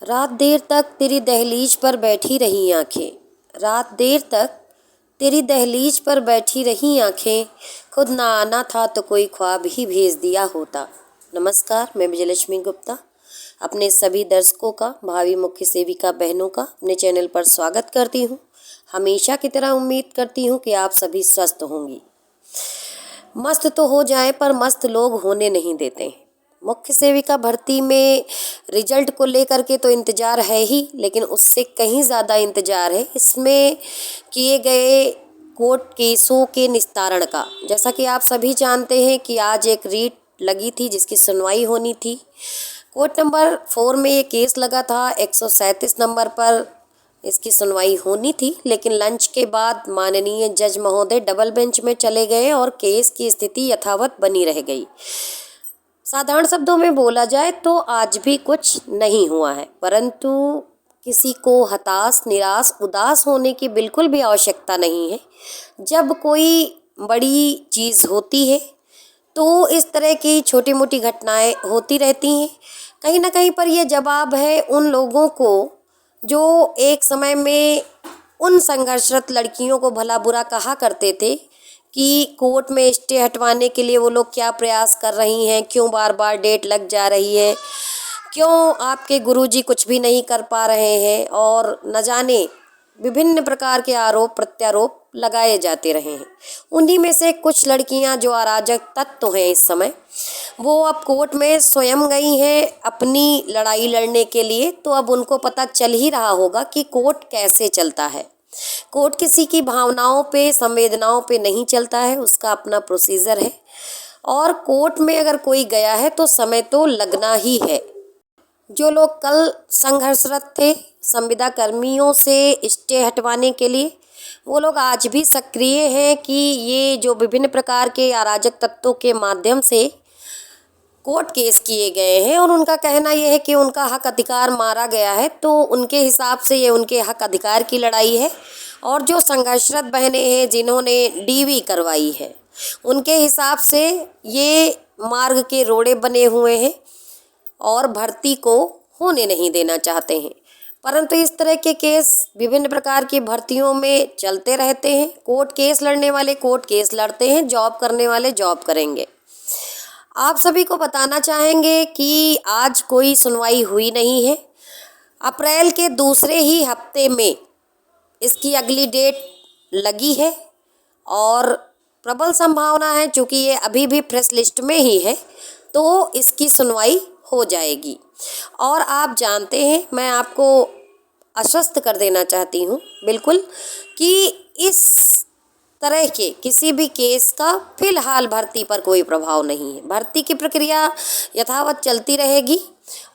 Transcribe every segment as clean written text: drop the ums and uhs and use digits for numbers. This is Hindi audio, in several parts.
रात देर तक तेरी दहलीज पर बैठी रही आंखें। रात देर तक तेरी दहलीज पर बैठी रही आंखें। खुद ना आना था तो कोई ख्वाब ही भेज दिया होता। नमस्कार, मैं विजयलक्ष्मी गुप्ता अपने सभी दर्शकों का, भावी मुख्य सेविका बहनों का अपने चैनल पर स्वागत करती हूँ। हमेशा की तरह उम्मीद करती हूँ कि आप सभी स्वस्थ होंगी। मस्त तो हो जाएं पर मस्त लोग होने नहीं देते। मुख्य सेविका भर्ती में रिजल्ट को लेकर के तो इंतज़ार है ही, लेकिन उससे कहीं ज़्यादा इंतज़ार है इसमें किए गए कोर्ट केसों के निस्तारण का। जैसा कि आप सभी जानते हैं कि आज एक रीट लगी थी जिसकी सुनवाई होनी थी। कोर्ट नंबर 4 में ये केस लगा था। 137 नंबर पर इसकी सुनवाई होनी थी, लेकिन लंच के बाद माननीय जज महोदय डबल बेंच में चले गए और केस की स्थिति यथावत बनी रह गई। साधारण शब्दों में बोला जाए तो आज भी कुछ नहीं हुआ है, परंतु किसी को हताश, निराश, उदास होने की बिल्कुल भी आवश्यकता नहीं है। जब कोई बड़ी चीज़ होती है तो इस तरह की छोटी मोटी घटनाएं होती रहती हैं। कहीं ना कहीं पर यह जवाब है उन लोगों को जो एक समय में उन संघर्षरत लड़कियों को भला बुरा कहा करते थे कि कोर्ट में स्टे हटवाने के लिए वो लोग क्या प्रयास कर रही हैं, क्यों बार बार डेट लग जा रही है, क्यों आपके गुरुजी कुछ भी नहीं कर पा रहे हैं, और न जाने विभिन्न प्रकार के आरोप प्रत्यारोप लगाए जाते रहे हैं। उन्हीं में से कुछ लड़कियां जो अराजक तत्व हैं इस समय, वो अब कोर्ट में स्वयं गई हैं अपनी लड़ाई लड़ने के लिए। तो अब उनको पता चल ही रहा होगा कि कोर्ट कैसे चलता है। कोर्ट किसी की भावनाओं पे, संवेदनाओं पे नहीं चलता है, उसका अपना प्रोसीजर है। और कोर्ट में अगर कोई गया है तो समय तो लगना ही है। जो लोग कल संघर्षरत थे संविदा कर्मियों से स्टे हटवाने के लिए, वो लोग आज भी सक्रिय हैं कि ये जो विभिन्न प्रकार के अराजक तत्वों के माध्यम से कोर्ट केस किए गए हैं और उनका कहना यह है कि उनका हक अधिकार मारा गया है, तो उनके हिसाब से ये उनके हक अधिकार की लड़ाई है। और जो संघर्षरत बहनें हैं जिन्होंने डीवी करवाई है, उनके हिसाब से ये मार्ग के रोड़े बने हुए हैं और भर्ती को होने नहीं देना चाहते हैं। परंतु इस तरह के केस विभिन्न प्रकार की भर्तियों में चलते रहते हैं। कोर्ट केस लड़ने वाले कोर्ट केस लड़ते हैं, जॉब करने वाले जॉब करेंगे। आप सभी को बताना चाहेंगे कि आज कोई सुनवाई हुई नहीं है। अप्रैल के दूसरे ही हफ्ते में इसकी अगली डेट लगी है और प्रबल संभावना है, चूँकि ये अभी भी प्रेस लिस्ट में ही है, तो इसकी सुनवाई हो जाएगी। और आप जानते हैं, मैं आपको आश्वस्त कर देना चाहती हूँ बिल्कुल कि इस तरह के किसी भी केस का फिलहाल भर्ती पर कोई प्रभाव नहीं है। भर्ती की प्रक्रिया यथावत चलती रहेगी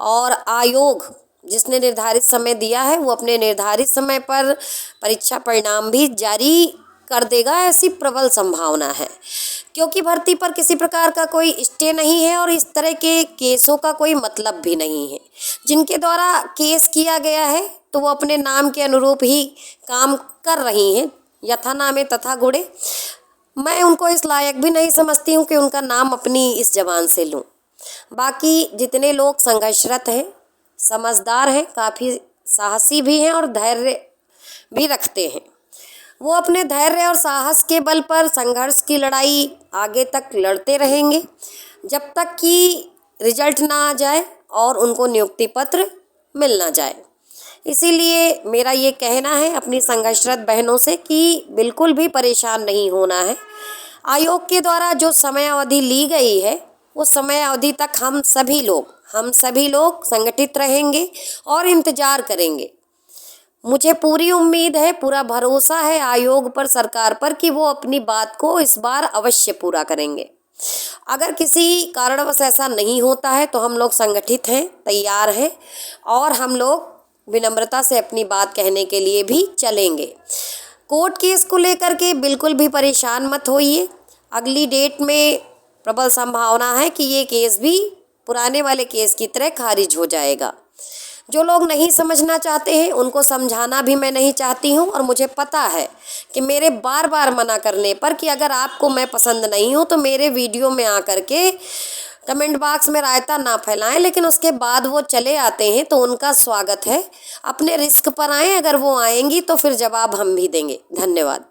और आयोग जिसने निर्धारित समय दिया है वो अपने निर्धारित समय पर परीक्षा परिणाम भी जारी कर देगा, ऐसी प्रबल संभावना है। क्योंकि भर्ती पर किसी प्रकार का कोई स्टे नहीं है और इस तरह के केसों का कोई मतलब भी नहीं है। जिनके द्वारा केस किया गया है तो वो अपने नाम के अनुरूप ही काम कर रही हैं, यथा नामे तथा गुणे। मैं उनको इस लायक भी नहीं समझती हूँ कि उनका नाम अपनी इस जबान से लूँ। बाकी जितने लोग संघर्षरत हैं, समझदार हैं, काफ़ी साहसी भी हैं और धैर्य भी रखते हैं, वो अपने धैर्य और साहस के बल पर संघर्ष की लड़ाई आगे तक लड़ते रहेंगे जब तक कि रिजल्ट ना आ जाए और उनको नियुक्ति पत्र मिल ना जाए। इसीलिए मेरा ये कहना है अपनी संघर्षरत बहनों से कि बिल्कुल भी परेशान नहीं होना है। आयोग के द्वारा जो समय अवधि ली गई है वो समय अवधि तक हम सभी लोग संगठित रहेंगे और इंतज़ार करेंगे। मुझे पूरी उम्मीद है, पूरा भरोसा है आयोग पर, सरकार पर, कि वो अपनी बात को इस बार अवश्य पूरा करेंगे। अगर किसी कारणवश ऐसा नहीं होता है तो हम लोग संगठित हैं, तैयार हैं और हम लोग विनम्रता से अपनी बात कहने के लिए भी चलेंगे। कोर्ट केस को लेकर के बिल्कुल भी परेशान मत होइए। अगली डेट में प्रबल संभावना है कि ये केस भी पुराने वाले केस की तरह खारिज हो जाएगा। जो लोग नहीं समझना चाहते हैं उनको समझाना भी मैं नहीं चाहती हूँ। और मुझे पता है कि मेरे बार बार मना करने पर कि अगर आपको मैं पसंद नहीं हूँ तो मेरे वीडियो में आकर के कमेंट बॉक्स में रायता ना फैलाएं, लेकिन उसके बाद वो चले आते हैं तो उनका स्वागत है। अपने रिस्क पर आएं, अगर वो आएंगी तो फिर जवाब हम भी देंगे। धन्यवाद।